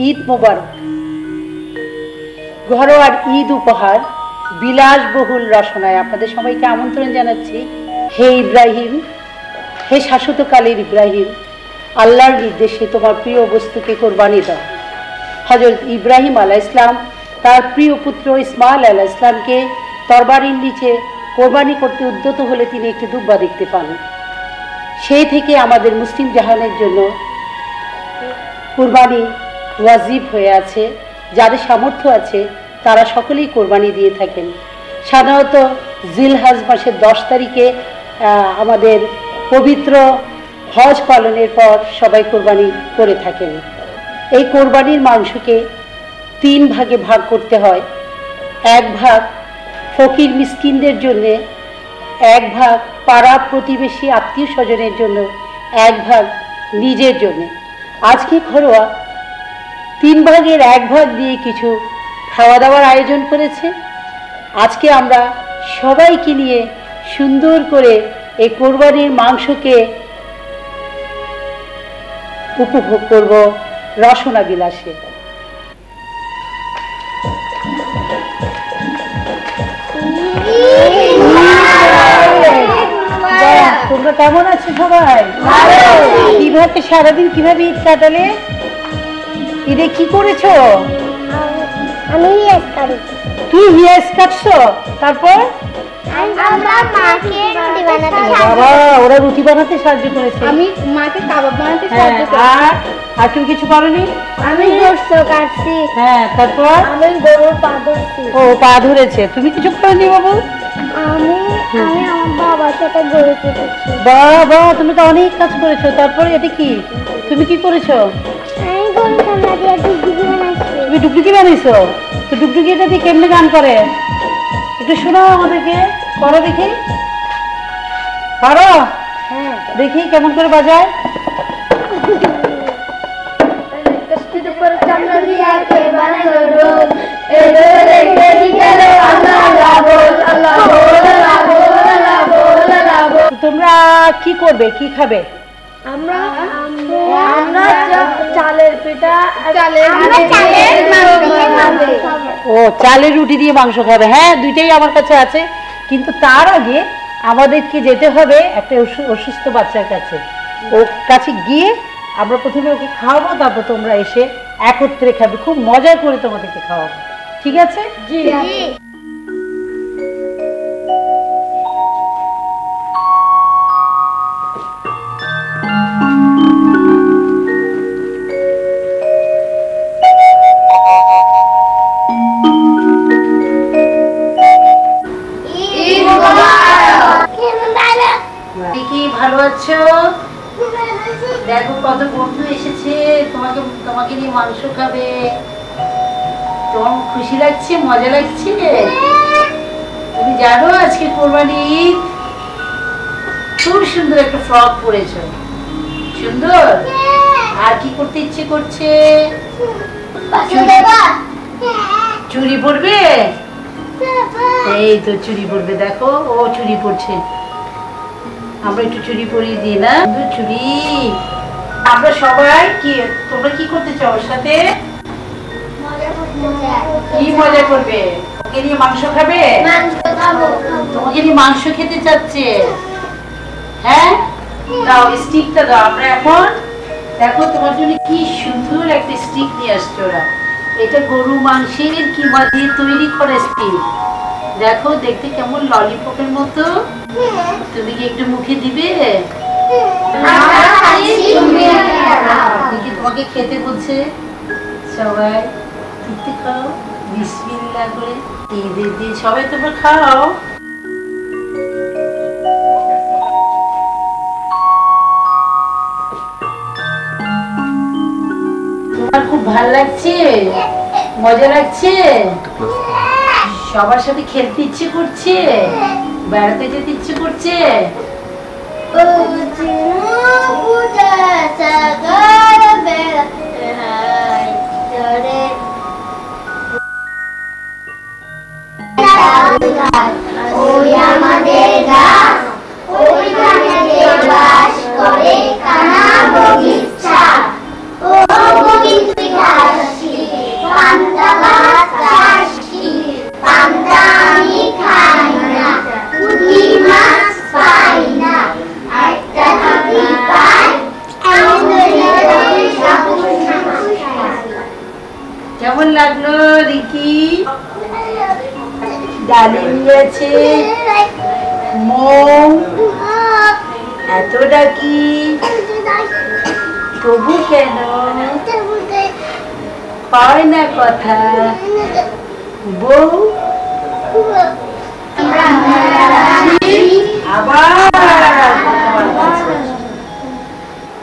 ঈদ মোবারক। ঘরোয়ার ঈদ উপহার বিলাসবহুল রসনায় আপনাদের সবাইকে আমন্ত্রণ জানাচ্ছি। হে ইব্রাহিম, হে শাশ্বতকালের ইব্রাহিম, আল্লাহর নির্দেশে তোমার প্রিয় বস্তুকে কোরবানি দাও। হযরত ইব্রাহিম আলাইহিস সালাম তার প্রিয় পুত্র ইসমাইল আলাইহিস সালামকে তরবারির নিচে কোরবানি করতে উদ্যত হলে তিনি একটি দুব্বা দেখতে পান। সেই থেকে আমাদের মুসলিম জাহানের জন্য কোরবানি ওয়াজিব হয়ে আছে। যাদের সামর্থ্য আছে তারা সকলেই কোরবানি দিয়ে থাকেন। সাধারণত জিলহজ মাসের 10 তারিখে আমাদের পবিত্র হজ পালনের পর সবাই কোরবানি করে থাকেন। এই কোরবানির মাংসকে 3 ভাগে ভাগ করতে হয়। 1 ভাগ ফকির মিসকিনদের জন্যে, 1 ভাগ পাড়া প্রতিবেশী আত্মীয় স্বজনের জন্য, 1 ভাগ নিজের জন্য। আজকে ঘরোয়া 3 ভাগের 1 ভাগ দিয়ে কিছু খাওয়া দাওয়ার আয়োজন করেছে। আজকে আমরা সবাইকে নিয়ে সুন্দর করে এই কোরবানির মাংসকে উপভোগ করব রসনা বিলাসে। তোমরা কেমন আছো সবাই? কিভাবে সারাদিন কিভাবে ঈদ কাটালে? ঈদে কি করেছো? আমি হিয়াজ কাটি। তুই হিয়াজ কাটছো? তারপর আমরা মাকে রুটি বানাতে বাবা ওরা রুটি বানাতে সাহায্য করেছে, আমি মাকে কাবাব বানাতে সাহায্য করেছি। আর তুমি কিছু করনি? আমি গোশত কাটছি। হ্যাঁ, তারপর আমি গরুর পা ধরছি। ও পা ধরেছে। তুমি কিছু করনি বাবু? আমি আমার বাবার সাথে গরু কেটেছি। বাবা তুমি তো অনেক কাজ করেছো। তারপরে এটা কি, তুমি কি করেছো? আমি গরু ঠান্ডা দিয়ে ডুগডুগি বানাইছি। তুমি ডুগডুগি বানাইছো? তো ডুগডুগিটা দিয়ে কেমনে গান করে একটু শোনাও আমাদেরকে। করো দেখি, পারো? হ্যাঁ, দেখি কেমন করে বাজায়। তোমরা কি করবে, কি খাবে? আমরা চালের পিঠা, ও চালের রুটি দিয়ে মাংস খাবে। হ্যাঁ, দুইটাই আমার কাছে আছে। কিন্তু তার আগে আমাদেরকে যেতে হবে একটা অসুস্থ বাচ্চার কাছে। ওর কাছে গিয়ে আমরা প্রথমে ওকে খাওয়াবো, তারপর তোমরা এসে একত্রে খাবে। খুব মজা করে তোমাদেরকে খাওয়াবো, ঠিক আছে? জি। ভালো আছো? দেখো কত বন্ধু এসেছে তোমাকে নিয়ে মাংস খাবে। তোমার খুশি লাগছে, মজা লাগছে? তুমি জানো আজকে কোরবানি ঈদ? খুব সুন্দর একটা ফ্রক পরেছো, সুন্দর। আর কি করতে ইচ্ছে করছে? চুড়ি পরবে? এই তো চুড়ি পরবে। দেখো ও চুড়ি পরছে, আমরা একটু চুড়ি পরিয়ে দিই না? চুড়ি আমরা সবাই কি, তোমরা কি করতে চাও ওর সাথে? কি মজা করবে? ওকে নিয়ে মাংস খাবে? তোমাকে নিয়ে মাংস খেতে চাচ্ছে। হ্যাঁ, দাও স্টিকটা দাও। আমরা এখন দেখো তোমার জন্য কি সুন্দর একটা স্টিক নিয়ে আসছে ওরা। এটা গরু মাংসের কিমা দিয়ে তৈরি করা স্টিক। দেখো দেখতে কেমন ললিপপের মতো। তুমি কি একটু মুখে দিবে? তোমাকে খেতে বলছে। সবাই খেতে খাও বিসমিল্লাহ করে, ঈদের দিন সবাই তোমরা খাও। তোমার খুব ভালো লাগছে, মজা লাগছে? সবার সাথে খেলতে ইচ্ছে করছে, বেড়াতে যেতে ইচ্ছে করছে? আমাদের কেমন লাগলো রিকি? ডালিম গেছে, মৌ, এতটা কি তবু কেন হয় না কথা বউ? আবার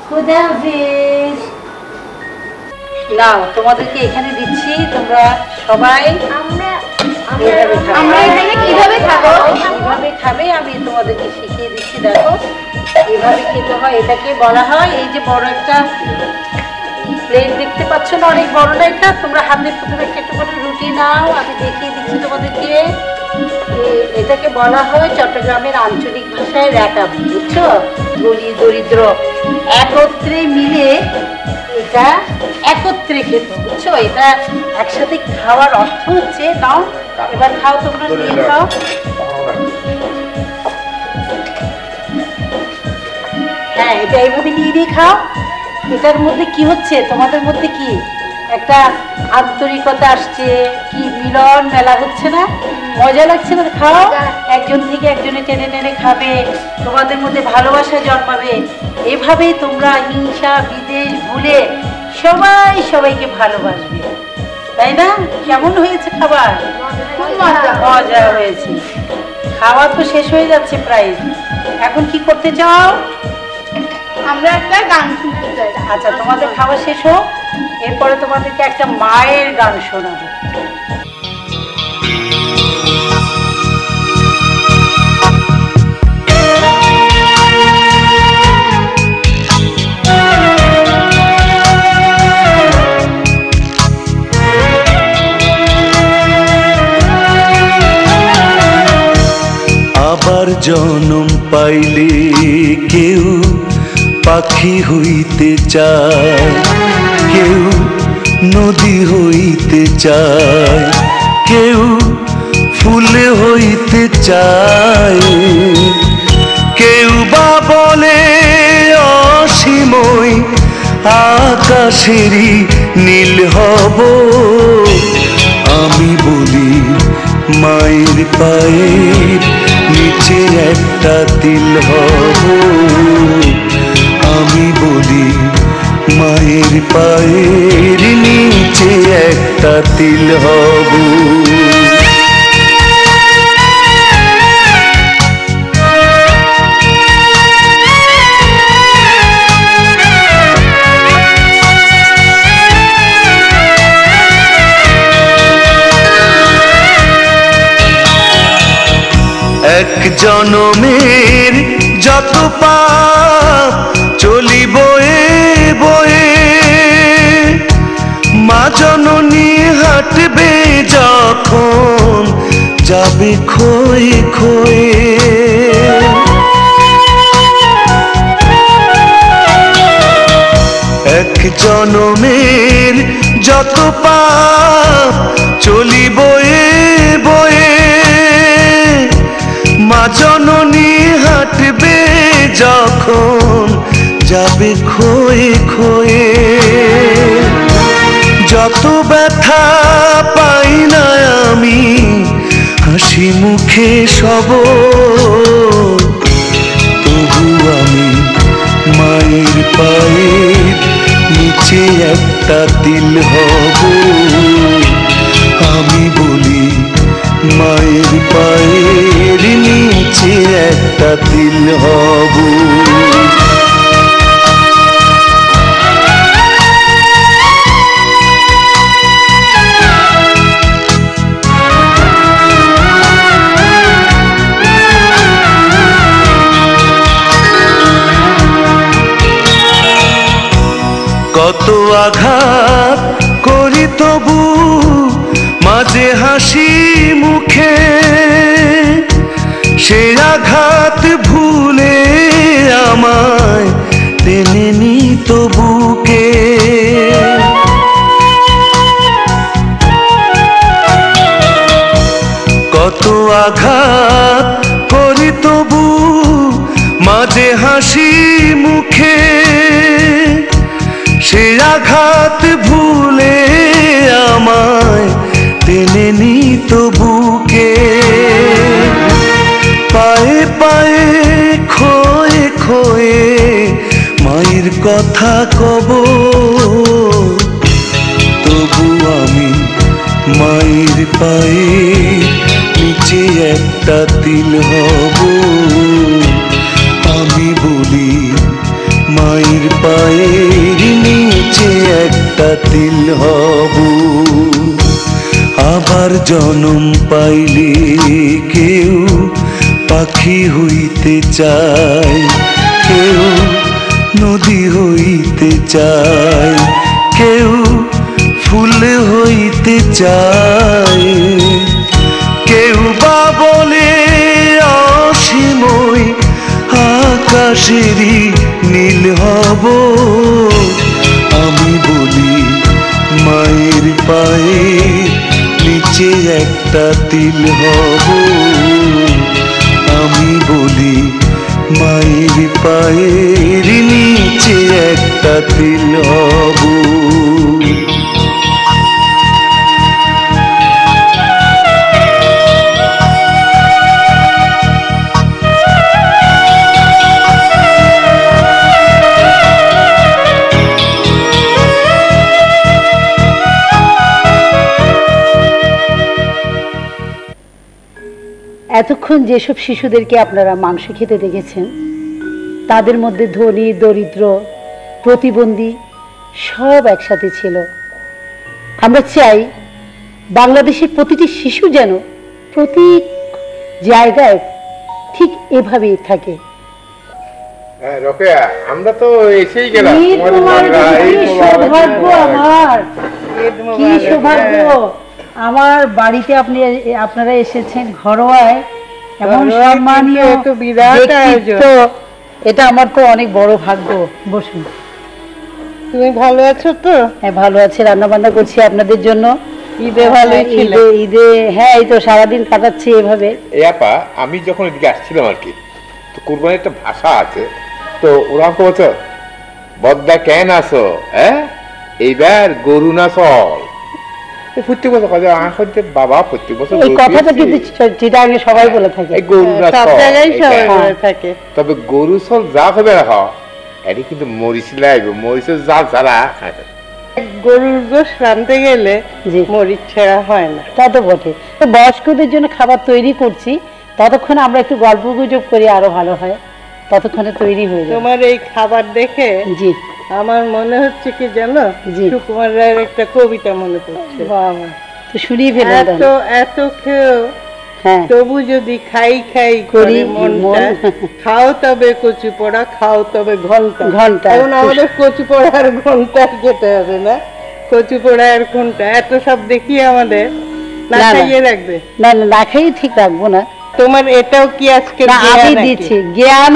খুদা হাফেজ। নাও তোমাদেরকে এখানে দিচ্ছি, তোমরা সবাই কিভাবে খাবে আমি তোমাদেরকে শিখিয়ে দিচ্ছি। দেখো এভাবে খেতে হয়, এটাকে বলা হয়, এই যে বড় একটা প্লেট দেখতে পাচ্ছ না, অনেক বড় না এটা, তোমরা হাতে প্রথমে একটু করে রুটি নাও, আমি দেখিয়ে দিচ্ছি তোমাদেরকে। এটাকে বলা হয় চট্টগ্রামের আঞ্চলিক ভাষায় র্যাকাবি, বুঝছো? গরিব দরিদ্র একত্রে মিলে এটা একত্রে খেত, বুঝছো? এটা একসাথে খাওয়ার অর্থ হচ্ছে, নাও এবার খাও, তোমরা নিয়ে খাও। হ্যাঁ, এটা এইভাবে নিয়ে খাও। এটার মধ্যে কি হচ্ছে, তোমাদের মধ্যে কি একটা আন্তরিকতা আসছে, কি মিলন মেলা হচ্ছে না? মজা লাগছে না? খাও, একজন থেকে একজনে টেনে টেনে খাবে, তোমাদের মধ্যে ভালোবাসা জন্মাবে। এভাবেই তোমরা হিংসা বিদ্বেষ ভুলে সবাই সবাইকে ভালোবাসবে, তাই না? কেমন হয়েছে খাবার? মজা হয়েছে। খাওয়া তো শেষ হয়ে যাচ্ছে প্রায়, এখন কি করতে চাও? আমরা একটা গান শুনতে চাই। আচ্ছা, তোমাদের খাওয়া শেষ হোক, এরপরে তোমাদেরকে একটা মায়ের গান শোনাবো। আবার জনম পাইলে কেউ পাখি হইতে চায়, কেউ নদী হইতে চায়, কেউ ফুলে হইতে চায়, কেউ বা বলে অসীমই আকাশেরই নীল হব। আমি বলি মায়ের পায়ের নিচে একটা তিল হব। আমি বলি মায়ের পায়ের নিচে একটা তিল হব। এক জনমের যত পাপ চলি বয়ে বয়ে, মা জননী হাঁটবে যখন যাবে খয়ে খয়ে। এক জনমের যত পাপ চলি বয়ে বয়ে, মা জননী হাঁটবে যখন যাবে খয়ে খয়ে। যত ব্যথা পাই না আমি হাসি মুখে সব, তবু আমি মায়ের পায়ের নিচে একটা তিল হব। আমি বলি মায়ের পায়ের নিচে একটা তিল হব। কত আঘাত করি তবু মাঝে হাসি মুখে, সে আঘাত ভুলে আমায় টেনে নিত বুকে। কত আঘাত করি তবু মাঝে হাসি মুখে, সে আঘাত ভুলে আমায় কথা কব, তবু আমি মায়ের পায়ে নিচে একটা তিল হব। আমি বলি মায়ের পায়ের নিচে একটা তিল হব। আবার জনম পাইলে কেউ পাখি হইতে চায়, কেউ নদী হইতে চায়, কেউ ফুল হইতে চায়, কেউ বা বলে অসীমই আকাশেরই নীল হব। আমি বলি মায়ের পায়ে নিচে একটা তিল হব। আমি বলি মায়ের পায়ের নিচে একটা তিল হব। এতক্ষণ যেসব শিশুদেরকে আপনারা মাংস খেতে দেখেছেন, তাদের মধ্যে ধনী দরিদ্র প্রতিবন্ধী সব একসাথে ছিল। আমরা চাই বাংলাদেশের প্রতিটি শিশু যেন প্রতি জায়গায় ঠিক এভাবেই থাকে। রোকেয়া, আমরা তো এসেই গেলাম। ঈদ মোবারক, কি সৌভাগ্য আমার, কি সৌভাগ্য আমার। বাড়িতে আপনারা এসেছেন ঘরোয়ায়, এমন সম্মানীয় ব্যক্তিত্ব, এটা আমার তো অনেক বড় ভাগ্য। বসুন। তুমি ভালো আছো তো? হ্যাঁ ভালো আছি, রান্না বান্না করছি আপনাদের জন্য। ঈদে ভালো ছিল? ঈদে হ্যাঁ, এই তো সারাদিন কাটাচ্ছি এভাবে। আপা, আমি যখন এদিকে আসছিলাম আর কি, তো কোরবানির একটা ভাষা আছে, তো ওরা আমাকে বলছো বদ্দা কেন আসো, হ্যাঁ এইবার গরু না চল। প্রত্যেক বছর বাবা প্রত্যেক বছর এই কথাটা কিন্তু চিটাগাঙে সবাই বলে থাকে, গরু না সব চল, জায়গায় সবাই এটা। বলে থাকে। তবে গরু চল যা হবে রাখা, এটি কিন্তু মরিচ লাগবে, মরিচের জাল ছাড়া গরুর গোশ রাঁধতে গেলে জি। মরিচ ছাড়া হয় না। তা তো বটে। তো বয়স্কদের জন্য খাবার তৈরি করছি, ততক্ষণে আমরা একটু গল্প গুজব করি, আরো ভালো হয়, ততক্ষণে তৈরি হয়ে যাবে। তোমার এই খাবার দেখে জি আমার মনে হচ্ছে কি জানো, জি। সুকুমার রায়ের একটা কবিতা মনে পড়ছে। বাবা, তো শুনিয়ে ফেলেন এত এত খেয়েও হ্যাঁ তবু যদি খাই খাই করি করে মনটা, মন। খাও তবে কচু পোড়া, খাও তবে ঘন্টা। ঘন্টা। এখন আমাদের কচু পোড়ার ঘন্টা খেতে হবে না, কচু পোড়ার ঘন্টা এত সব দেখিয়ে আমাদের না না, না। খাইয়ে রাখবে। না না, না খেয়ে ঠিক রাখবো না। তোমার এটাও কি আজকে না, দেয়া আমি নাকি? দিচ্ছি জ্ঞান,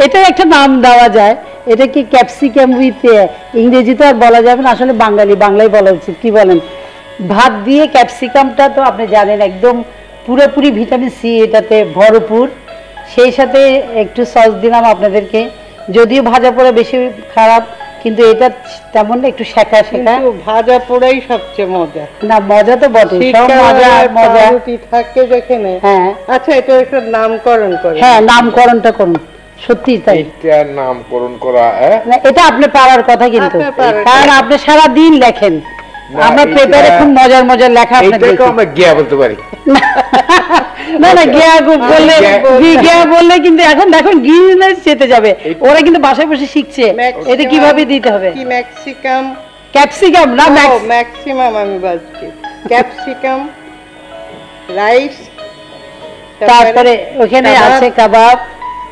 এটা একটা নাম দেওয়া যায়। এটা কি ক্যাপসিকাম উইথ, ইংরেজিতে আর বলা যাবে না, আসলে বাংলায় বলা উচিত। কি বলেন? ভাত দিয়ে ক্যাপসিকামটা তো আপনি জানেন একদম পুরোপুরি ভিটামিন সি এটাতে ভরপুর। সেই সাথে একটু সস দিলাম আপনাদেরকে, যদিও ভাজা পোড়া বেশি খারাপ, কিন্তু এটা তেমন না, একটু শেখা শেখা। কিন্তু ভাজা পোড়াই সবচেয়ে মজা। না মজা তো বটে, সব মজা আর মজা। পাউরুটি থাকে যেখানে। হ্যাঁ আচ্ছা, এটা একটা নামকরণ করে। হ্যাঁ, নামকরণটা করুন, সত্যি তাই। এটার নামকরণ করা, না, এটা আপনি পারার কথা কিন্তু, আপনার পারার কারণ কথা। আপনি সারা দিন লেখেন। না, আমরা এটা- পেপারে খুব মজার মজার লেখা আপনার এইটাকে দেখি। আমরা গিয়া বলতে পারি। না না, গিয়া বললে গিয়া বললে কিন্তু এখন দেখুন গিনেস যেতে যাবে, ওরা কিন্তু বাসায় বসে শিখছে ম্যাক্সিমাম- এটা কিভাবে দিতে হবে। কি ম্যাক্সিকাম, ক্যাপসিকাম না ম্যাক্সিমাম আমি বলছি ক্যাপসিকাম, রাইস, তারপরে ওখানে আছে কাবাব।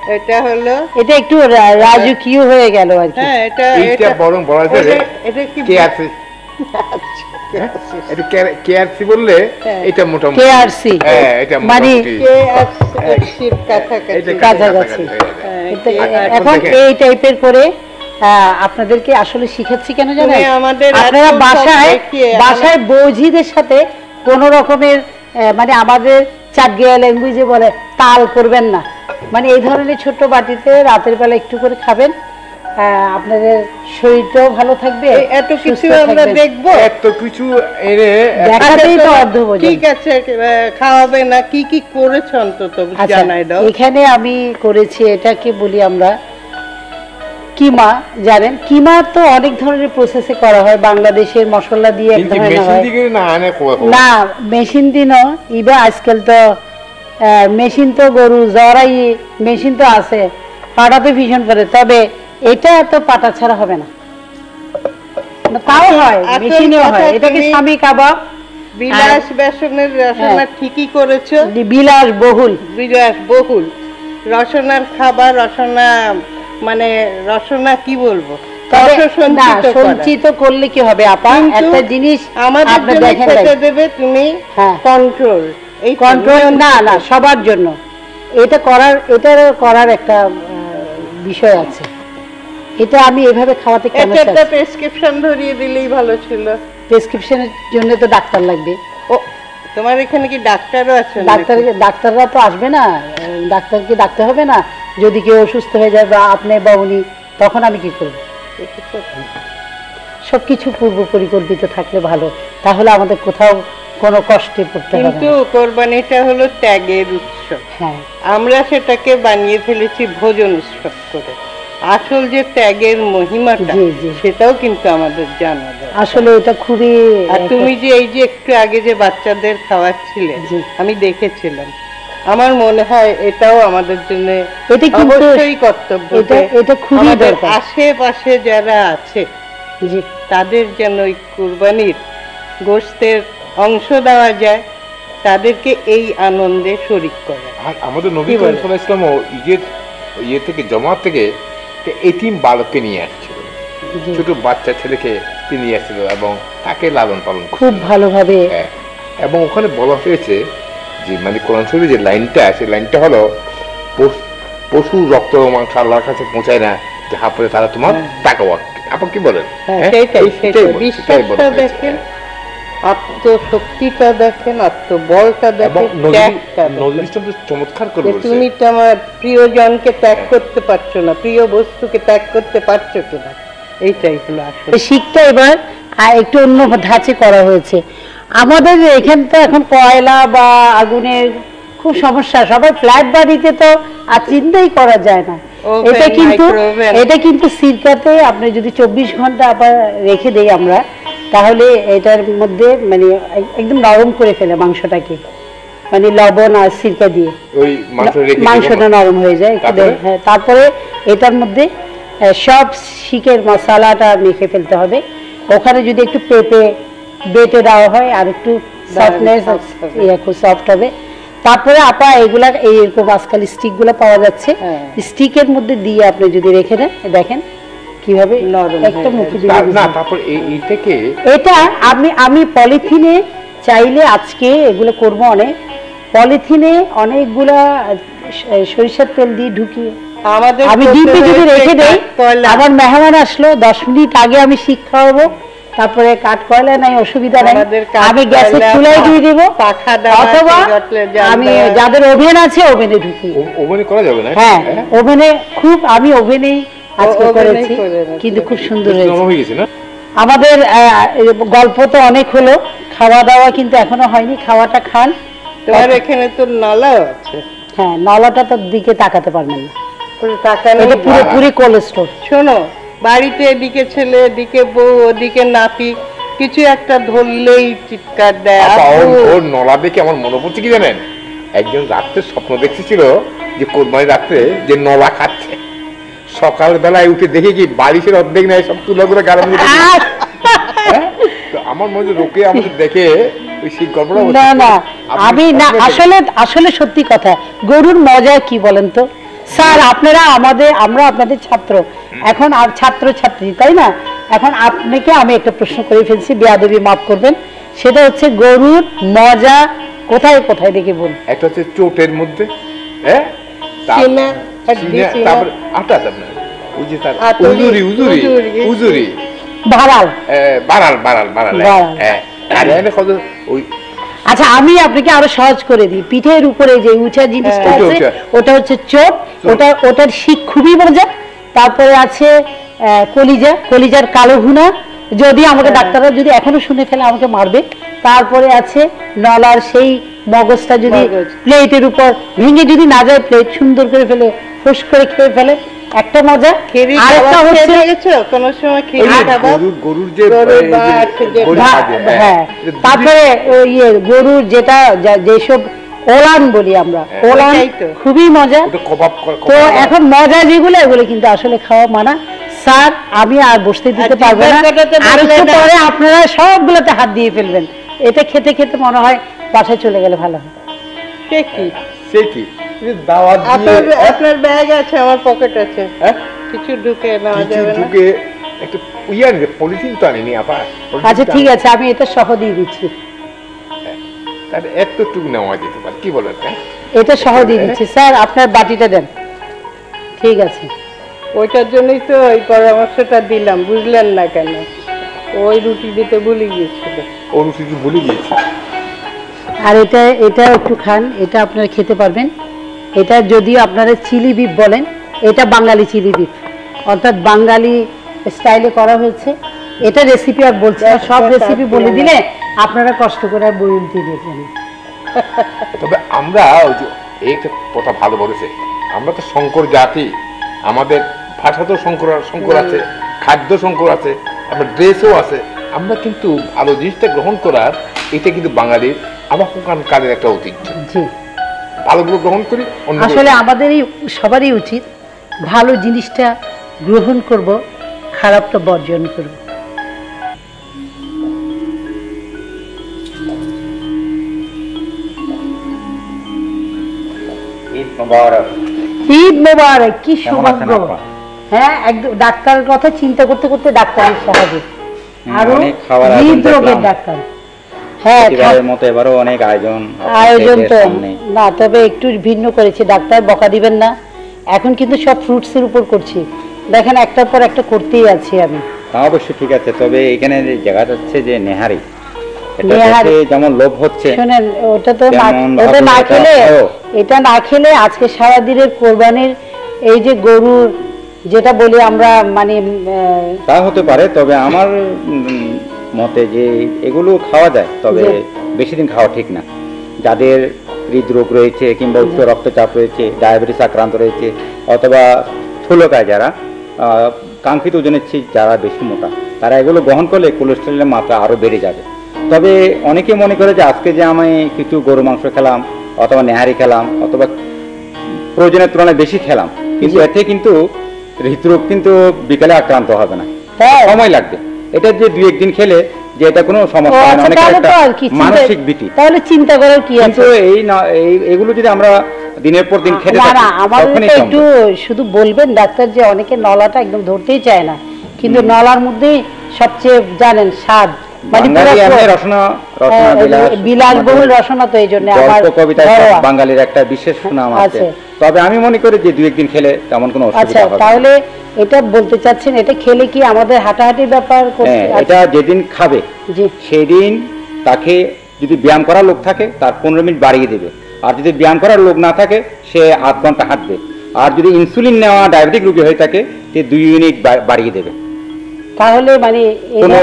এটা হলো, এটা একটু রাজকীয় হয়ে গেল আর কি। হ্যাঁ এটা এইটা বরং বলা যায় এটা- এটা কি কেআরসি, এটা কেআরসি বললে হ্যাঁ। এটা মোটামুটি কেআরসি হ্যাঁ, এটা মানে মোটামুটি। KFC-র কাছাকাছি। এটা কাছাকাছি। হ্যাঁ, এটা KFC এখন দেখেন। এই টাইপের করে আপনাদেরকে আসলে শিখাচ্ছি কেন জানেন? তুমি আমাদের আপনারা এত সব বাসায় দেখিয়ে বাসায় বৌঝিদের সাথে কোন রকমের মানে আমাদের চাটগিয়া ল্যাঙ্গুয়েজে বলে তাল করবেন না। মানে এই ধরনের ছোট্ট বাটিতে রাতের বেলা একটু করে খাবেন, আপনাদের শরীরটাও ভালো থাকবে, এই এত কিছু সুস্থ আমরা থাকবেন। দেখবো। এত কিছু এনে দেখাতেই তো আচ্ছা, অর্ধভোজন। ঠিক আছে, খাওয়াবে না, কি কি করেছো অন্তত আচ্ছা, জানাই দাও। এখানে আমি করেছি, এটাকে বলি আমরা কিমা জানেন, কিমা তো অনেক ধরনের প্রসেসে করা হয়, বাংলাদেশের মশলা দিয়ে এক কিন্তু ধরনের মেশিন হয় দিকে না আনে না, মেশিন দিনও ইবা আজকাল তো মেশিন তো গরু জরাই মেশিন তো আছে, পাটাতে ভীষণ করে, তবে এটা তো পাটা ছাড়া হবে না, তাও হয় আসল মেশিনেও কথা হয়, এটাকে তুমি- স্বামী কাবাব বিলাস বেসনের রসনা ঠিকই করেছো, বিলাস বহুল। বিলাস বহুল রসনার খাবার, রসনা মানে রসনা কি বলবো, তবে রস না, সঞ্চিত করা। সঞ্চিত করলে কি হবে আপা, কিন্তু একটা জিনিস আমাদের আপনি জন্য দেখেন খেতে দেবে তুমি হ্যাঁ। কন্ট্রোল, এই কন্ট্রোল না না সবার জন্য এটা করার একটা বিষয় আছে, এটা আমি এভাবে খাওয়াতে কেন এটা একটা প্রেসক্রিপশন ধরিয়ে দিলেই ভালো ছিল। প্রেসক্রিপশনের জন্য তো ডাক্তার লাগবে, ও তোমার এখানে কি ডাক্তারও আছে? ডাক্তাররা তো আসবে না, ডাক্তারকে ডাকতে হবে না, যদি কেউ অসুস্থ হয়ে যায় বা আপনি বা উনি, তখন আমি কি করব? সবকিছু পূর্ব পরিকল্পিত থাকলে ভালো, তাহলে আমাদের কোথাও কোনো কষ্টে পড়তে হবে কিন্তু না। কোরবানিটা হলো ত্যাগের উৎসব, হ্যাঁ, আমরা সেটাকে বানিয়ে ফেলেছি ভোজন উৎসব করে। আসল যে ত্যাগের মহিমাটা জি, জি। সেটাও কিন্তু আমাদের জানা দরকার। আসলে এটা খুবই আর তুমি যে এই যে একটু আগে যে বাচ্চাদের খাওয়াচ্ছিলে, জি। আমি দেখেছিলাম, আমার মনে হয় এটাও আমাদের জন্য এটা কিন্তু অবশ্যই কর্তব্য। এটা খুবই আমাদের দরকার। আশেপাশে যারা আছে জি, তাদের যেন ওই কুরবানির গোশতের অংশ দেওয়া যায়, তাদেরকে এই আনন্দে শরীক করা। আর আমাদের নবী কি করিম বলে? সাল্লাল্লাহু আলাইহি ওয়াসাল্লাম ইয়ে থেকে জমাত থেকে এতিম বালককে নিয়ে আসছিল, জি। ছোট বাচ্চা ছেলেকে তিনি নিয়ে আসছিল এবং তাকে লালন পালন করছিল। খুব ভালোভাবে হ্যাঁ, এবং ওখানে বলা হয়েছে যে মানে কোরআন শরীফে যে লাইনটা, সেই লাইনটা হলো পশু রক্ত মাংস আল্লাহর কাছে পৌঁছায় না, যাহা পরে তারা তোমার তাকওয়া। আপনি কি বলেন? হ্যাঁ, হ্যাঁ? সেটাই এই- সেটাই বলা বিশ্বাসটা হয়েছে। দেখেন, আত্মশক্তিটা দেখেন, আত্মবলটা এবং দেখেন, ত্যাগটা দেখেন। নজরুল ইসলাম তো চমৎকার করে যে বলেছে। তুমি তোমার প্রিয়জনকে ত্যাগ করতে পারছো না, প্রিয় বস্তুকে ত্যাগ করতে পারছো কিনা, এইটাই হলো আসল। শিখটা এবার একটু অন্য ধাঁচে করা হয়েছে। আমাদের এখানে তো এখন কয়লা বা আগুনের খুব সমস্যা, সবাই ফ্ল্যাট বাড়িতে তো আর চিন্তাই করা যায় না। Oven, এটা কিন্তু সিরকাতে আপনি যদি 24 ঘন্টা আবার রেখে দেই আমরা, তাহলে এটার মধ্যে মানে একদম নরম করে ফেলে মাংসটাকে, মানে লবণ আর সিরকা দিয়ে ওই মাংস রেখে মাংসটা নরম হয়ে যায়। তারপরে? হ্যাঁ, তারপরে এটার মধ্যে সব শিকের মশলাটা মেখে ফেলতে হবে। ওখানে যদি একটু পেঁপে বেটে দেওয়া হয় আর একটু সফটনেস, খুব সফট হবে। তারপরে আপা এগুলা এইরকম আজকাল স্টিকগুলো পাওয়া যাচ্ছে, হ্যাঁ। স্টিকের মধ্যে দিয়ে আপনি যদি রেখে দেন, দেখেন কিভাবে নরম একটা হয়ে মুখে যায়। দিলে না বুঝবেন। তারপর এই থেকে এটা আমি পলিথিনে চাইলে আজকে এগুলো করব, অনেক পলিথিনে অনেকগুলা সরিষার তেল দিয়ে ঢুকিয়ে আমাদের আমি ডিপে যদি রেখে দেই, কয়লা, আমার মেহমান আসলো 10 মিনিট আগে আমি শিক খাওয়াবো, তারপরে কাঠ কয়লা নাই, অসুবিধা নাই, আমাদের কাঠ আমি গ্যাসের কয়লা, চুলায় দিয়ে দেবো, পাখা দেওয়া, অথবা চিরটলে জাল আমি দেওয়া। যাদের ওভেন আছে ওভেনে ঢুকি। ওভেনে করা যাবে না? হ্যাঁ, ওভেনে আমি ওভেনেই আজকে ওভেনেই করেছি, করে নিয়েছি। কিন্তু খুব সুন্দর বেশ হয়েছে। নরম হয়ে গেছে না? আমাদের গল্প তো অনেক হলো, খাওয়া দাওয়া কিন্তু এখনো হয়নি, খাওয়াটা খান। তোমার এখানে তো নলাও আছে, হ্যাঁ, নলাটা তো দিকে তাকাতে পারবেন না, পুরো তাকানো। এটা পুরোপুরি কোল্ড স্টোর। শোনো, বাড়িতে এদিকে ছেলে, এদিকে বউ, ওদিকে নাতি, কিছু একটা ধরলেই চিৎকার দেয়, আপা, আব্বু। ওর নলা দেখে আমার মনে পড়ছে কি জানেন, একজন রাত্রে স্বপ্ন দেখতেছিল যে কোরবানি রাত্রে যে নলা খাচ্ছে, সকাল বেলায় উঠে দেখে কি বালিশের অর্ধেক নেয় সব তুলাগুলো গাড়ার মধ্যে। হ্যাঁ? তো আমার মনে হয় রোকে আমাদের দেখে ওই সেই গল্পটা বলছে। না না, আমি না, আসলে সত্যি কথা, গরুর মজা কি বলেন তো স্যার, আমরা আপনাদের ছাত্র, এখন আর ছাত্র ছাত্রী, তাই না? এখন আপনাকে আমি একটা প্রশ্ন করে ফেলছি, বেয়াদবি মাফ করবেন, সেটা হচ্ছে গরুর মজা কোথায় কোথায় দেখে বলুন। একটা হচ্ছে চোটের মধ্যে, হ্যাঁ, সিনা, সিনা। তারপর আটা আপনার ওই যে তার আতরি, উজুরি উজুরি ভাড়াল। বাড়াল, বাড়াল। হ্যাঁ, আর এখানে কত ওই আচ্ছা, আমি আপনাকে আরো সহজ করে দিই, পিঠের উপরে যে উঁচা জিনিসটা হ্যাঁ, আছে, ওটা। ওটা হচ্ছে চোট, ওটার শিক খুবই মজা। তারপরে আছে কলিজার কালো ভুনা, যদি আমাকে ডাক্তাররা যদি এখনো শুনে ফেলে আমাকে মারবে। তারপরে আছে নলার সেই মগজটা, যদি মগজ। প্লেটের উপর ভেঙে যদি না যায়, প্লেট সুন্দর করে ফেলে ফুস করে খেয়ে ফেলে। একটা মজা। খিরি আরেকটা কাবাব হচ্ছে খেয়ে দেখেছো কোনো সময়? খিরি ওই যে কাবাব, গরুর যে গরুর এই যে বাট, যে গরুর ভা- ভাজে, হ্যাঁ, তারপরে ওই গরুর যেটা যেসব ওলান বলি আমরা, ওলান ওটাই তো। খুবই মজা। ওটা কবাব করা, তো কবাব করা। এখন মজা যেগুলো এগুলো কিন্তু আসলে খাওয়া মানা। স্যার আমি আর বসতে দিতে আর পারবো না, জিব্বার কাটাতে আর পারলে একটু না। পরে আপনারা সবগুলোতে হাত দিয়ে ফেলবেন। এটা খেতে খেতে মনে হয় বাসায় চলে গেলে ভালো হয়। সে কি? সে কি এই যে দাওয়াত দিয়ে আপনার ব্যাগ আছে, আমার পকেট আছে, হ্যাঁ কিছু ঢুকে নেওয়া কিছু যাবে না? ঢুকে একটা ইয়ার পলিথিন তো আনিনি আপা, পলিথিন আচ্ছা তো ঠিক আছে, আমি এটা সহ দিয়ে দিচ্ছি, তাহলে এতটুকু নেওয়া যেতে পারে, কি বলেন? হ্যাঁ এটা সহ দিয়ে দিচ্ছি। স্যার আপনার বাটিটা দেন। ঠিক আছে, ওইটার জন্যই তো ওই পরামর্শটা দিলাম, বুঝলেন না কেন? ওই রুটি দিতে ভুলে গিয়েছিল। অনুষ্ঠিত ভুলে গিয়েছি। আর এটা একটু খান, এটা আপনারা খেতে পারবেন। এটা যদিও আপনারা চিলি বিফ বলেন, এটা বাঙালি চিলি বিফ, অর্থাৎ বাঙালি স্টাইলে করা হয়েছে। এটা রেসিপি আর বলছি না, সব রেসিপি বলে দিলে আপনারা কষ্ট করে আর বই উল্টে দেখবেন। তবে আমরা ওই যে এই একটা কথা ভালো বলেছে, আমরা তো শঙ্কর জাতি, আমাদের ভাষা তো শঙ্কর আছে, খাদ্য শঙ্কর আছে, আমার ড্রেসও আছে। আমরা কিন্তু ভালো জিনিসটা গ্রহণ করার, এটা কিন্তু বাঙালির আবাহকান কালের একটা ঐতিহ্য। জি, ভালোগুলো গ্রহণ করি, অন্যগুলো- আসলে আমাদেরই সবারই উচিত ভালো জিনিসটা গ্রহণ করব, খারাপটা বর্জন করব। ঈদ মোবারক। ঈদ মোবারক, কি কেমন আছেন সৌভাগ্য। আপা? হ্যাঁ, একদম ডাক্তারের কথা চিন্তা করতে করতে ডাক্তারের সাহায্যে আরো অনেক খাবার আয়োজন হৃদরোগের দেখলাম। ডাক্তার। হ্যাঁ, প্রতিবারের মতো এবারও অনেক আয়োজন আপনাদের আয়োজন তো সামনে। না, তবে একটু ভিন্ন করেছে। ডাক্তার বকা দিবেন না, এখন কিন্তু সব ফ্রুটসের উপর করছি। দেখেন একটার পর একটা করতেই আছি আমি। তা অবশ্যই ঠিক আছে, তবে এখানে যে জায়গা যাচ্ছে যে নেহারি, এটা নেহারি। দেখে যেমন লোভ হচ্ছে, শোনেন, ওটা তো যেমন ওটা না ভাবুন খেলে, এটা না খেলে আজকে সারাদিনের কোরবানির এই যে গরুর যেটা বলি আমরা, মানে তা হতে পারে। তবে আমার মতে যে এগুলো খাওয়া যায়, তবে জি। বেশি দিন খাওয়া ঠিক না। যাদের হৃদরোগ রয়েছে কিংবা উচ্চ রক্তচাপ রয়েছে, ডায়াবেটিস আক্রান্ত রয়েছে, অথবা স্থূলকায় যারা কাঙ্ক্ষিত ওজনের চেয়ে যারা বেশি মোটা, তারা এগুলো গ্রহণ করলে কোলেস্টেরলের মাত্রা আরও বেড়ে যাবে। তবে অনেকে মনে করে যে আজকে যে আমি কিছু গরু মাংস খেলাম, অথবা নেহারি খেলাম, অথবা প্রয়োজনের তুলনায় বেশি খেলাম, কিন্তু এতে কিন্তু হৃদরোগ কিন্তু বিকেলে আক্রান্ত হবে না, তাই? সময় লাগবে। এটা যে 2-1 দিন খেলে যে এটা কোনো ও সমস্যা হয় না, আচ্ছা, অনেকের তাহলে একটা তো আর কি, মানসিক ভীতি। তাহলে চিন্তা করার কি আছে? কিন্তু এগুলো যদি আমরা দিনের পর দিন খেতে না থাকি, না, আমাদের তখনই তো কমবে। একটু শুধু বলবেন ডাক্তার যে অনেকে নলাটা একদম ধরতেই চায় না, কিন্তু নলার মধ্যেই সবচেয়ে জানেন স্বাদ, মানে বাঙালি পুরো এমনি রসনা বিলাসবহুল রসনা, তো এই জন্য আমার গল্প কবিতা ঘরোয়া। বাঙালির একটা বিশেষ সুনাম আছে। আছে। তবে আমি মনে করি যে 2-1 দিন খেলে তেমন কোনো আচ্ছা, অসুবিধা হবে না। তাহলে এটা বলতে চাচ্ছেন এটা খেলে কি আমাদের হাঁটাহাঁটির ব্যাপার করতে? হ্যাঁ, এটা যেদিন খাবে জি, সেদিন তাকে যদি ব্যায়াম করার লোক থাকে তার 15 মিনিট বাড়িয়ে দেবে, আর যদি ব্যায়াম করার লোক না থাকে সে আধ ঘন্টা হাঁটবে, আর যদি ইনসুলিন নেওয়া ডায়াবেটিক রোগী হয়ে থাকে সে 2 ইউনিট বাড়িয়ে দেবে। তাহলে মানে কোনো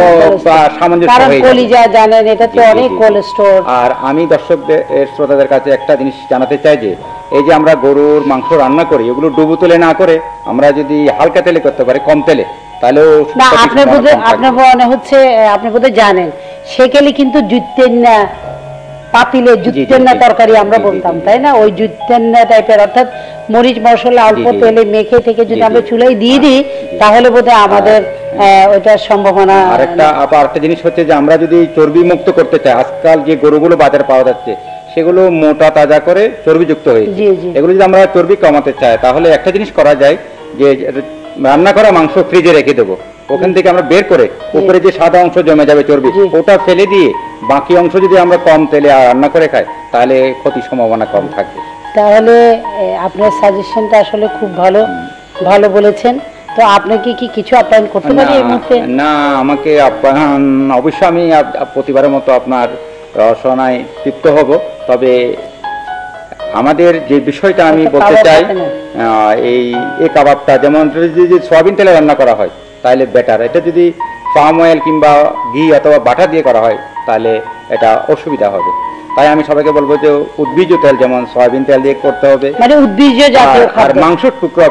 সামঞ্জস্য কারণ হয়ে যাবে। কলিজা জানেন এটা তো জি, জি, অনেক জি। কোলেস্টেরল। আর আমি দর্শকদের শ্রোতাদের কাছে একটা জিনিস জানাতে চাই যে এই যে আমরা গরুর মাংস রান্না করি, এগুলো ডুবো তেলে না করে আমরা যদি হালকা তেলে করতে পারি, কম তেলে, তাহলেও না, সঠিক আপনার ফল বোধহয় কম থাকবে। আপনার মনে হচ্ছে আপনি বোধহয় জানেন সেকেলে কিন্তু জুতেন না পাতিলে জুতেন না জি, তরকারি আমরা জি, জি, বলতাম, জি। তাই না? ওই জুতেন না টাইপের, অর্থাৎ মরিচ মশলা অল্প জি, জি। তেলে মেখে থেকে যদি জি, আমরা জি। চুলায় দিয়ে দিই, তাহলে বোধহয় আমাদের ওইটার সম্ভাবনা। আরেকটা জিনিস হচ্ছে যে আমরা যদি চর্বি মুক্ত করতে চাই, আজকাল যে গরুগুলো বাজারে পাওয়া যাচ্ছে সেগুলো মোটা তাজা করে চর্বিযুক্ত হয়েছে। জি, জি। এগুলো যদি আমরা চর্বি কমাতে চাই, তাহলে একটা জিনিস করা যায় যে রান্না করা মাংস ফ্রিজে রেখে দেবো, ওখান থেকে আমরা বের করে উপরে যে সাদা অংশ জমে যাবে চর্বি, জি। ওটা ফেলে দিয়ে বাকি অংশ যদি আমরা কম তেলে রান্না করে খাই, তাহলে ক্ষতির সম্ভাবনা কম থাকবে। তাহলে আপনার সাজেশনটা আসলে খুব ভালো ভালো বলেছেন। তো আপনাকে কি কিছু আপ্যায়ন করতে পারি এই মুহূর্তে? না, আমাকে আপ্যায়ন অবশ্য আমি প্রতিবারের মতো আপনার রসনায় তৃপ্ত হব। তবে আমাদের যে বিষয়টা আমি একটা বলতে কাবাব চাই, আছে না? এই কাবাবটা যেমন যদি সয়াবিন তেলে রান্না করা হয় তাহলে বেটার। এটা যদি পাম অয়েল কিংবা ঘি অথবা বাটার দিয়ে করা হয় তাহলে এটা অসুবিধা হবে। তাই আমি সবাইকে বলবো যে উদ্ভিজ্জ তেল যেমন সয়াবিন তেল দিয়ে করতে হবে। মানে উদ্ভিজ্জ জাতীয় আর খাদ্য। মাংসের টুকরো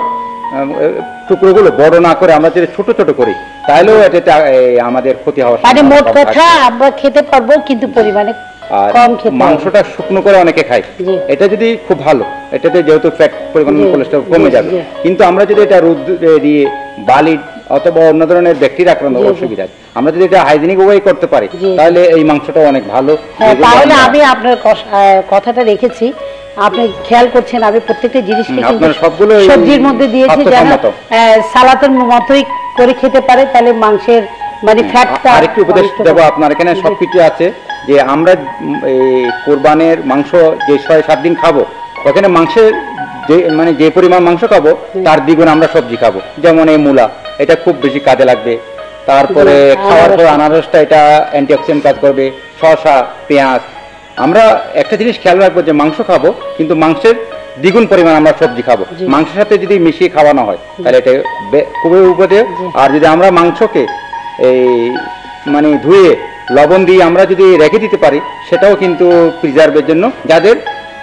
টুকরোগুলো বড় না করে আমরা যদি ছোট ছোট করি তাহলেও এটাতে আমাদের ক্ষতি হওয়ার মানে সম্ভাবনা মোট কম কথা থাকে। আমরা খেতে পারবো, কিন্তু পরিমাণে আর কম খেতে হবে। মাংসটা শুকনো করে অনেকে খায়, জি। এটা যদি খুব ভালো, এটাতে যেহেতু ফ্যাট পরিমাণ জি, কোলেস্ট্রল জি, কমে যাবে। জি। কিন্তু আমরা যদি এটা রোদে দিয়ে বালি অথবা অন্য ধরনের ব্যাকটেরিয়া আক্রান্ত জি, জি। অসুবিধা আছে, আমরা যদি এটা হাইজেনিক ওয়ে করতে পারি জি। তাহলে এই মাংসটা অনেক ভালো। হ্যাঁ, যেগুলো তাহলে আমরা- আমি আপনার কথাটা রেখেছি, আপনি খেয়াল করছেন, আমি প্রত্যেকটা জিনিসকে কিন্তু আপনার সবগুলো এই সবজির মধ্যে দিয়েছি যেন স্বাস্থ্যসম্মত। সালাতের মতোই করে খেতে পারে, তাহলে মাংসের মানে ফ্যাটটা আরেকটি উপদেশ দেবো আপনার, এখানে সবকিছু আছে যে আমরা এই কোরবানের মাংস যে 6-7 দিন খাবো, ওখানে মাংসের যে মানে যে পরিমাণ মাংস খাবো তার দ্বিগুণ আমরা সবজি খাবো। যেমন এই মূলা, এটা খুব বেশি কাজে লাগবে। তারপরে জি, খাওয়ার পর আনারস। আনারসটা এটা অ্যান্টিঅক্সিডেন্ট কাজ করবে। শসা, পেঁয়াজ, আমরা একটা জিনিস খেয়াল রাখবো যে মাংস খাবো কিন্তু মাংসের দ্বিগুণ পরিমাণ আমরা সবজি খাবো। জি। মাংসের সাথে যদি মিশিয়ে খাওয়ানো হয় তাহলে এটা খুবই উপদেয়। আর যদি আমরা মাংসকে এই মানে ধুয়ে লবণ দিয়ে আমরা যদি রেখে দিতে পারি, সেটাও কিন্তু প্রিজার্ভের জন্য,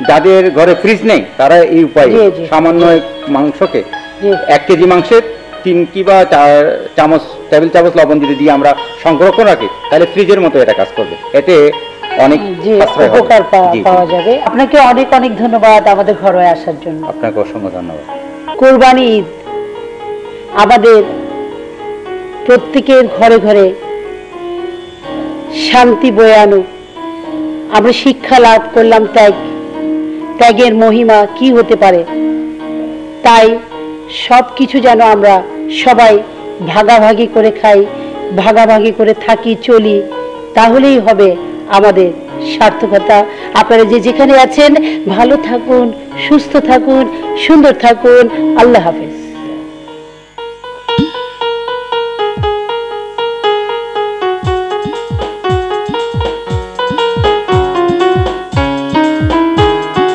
যাদের ঘরে ফ্রিজ নেই তারা এই উপায়ে জি, জি। সামান্য মাংসকে জি। 1 কেজি মাংসের 3 কি বা 4 চামচ টেবিল চামচ লবণ যদি দিয়ে আমরা সংরক্ষণ রাখি তাহলে ফ্রিজের মতো এটা কাজ করবে। এতে অনেক জি, সাশ্রয় হবে। উপকার জি, জি। পাওয়া যাবে। আপনাকে অনেক অনেক ধন্যবাদ আমাদের ঘরে আসার জন্য। আপনাকে অসংখ্য ধন্যবাদ। কোরবানি ঈদ আমাদের প্রত্যেকের ঘরে ঘরে শান্তি বয়ে আনুক। আমরা শিক্ষা লাভ করলাম ত্যাগের মহিমা কি হতে পারে। তাই সব কিছু যেন আমরা সবাই ভাগাভাগি করে খাই, ভাগাভাগি করে থাকি, চলি, তাহলেই হবে আমাদের সার্থকতা। আপনারা যে যেখানে আছেন ভালো থাকুন, সুস্থ থাকুন, সুন্দর থাকুন। আল্লাহ হাফেজ।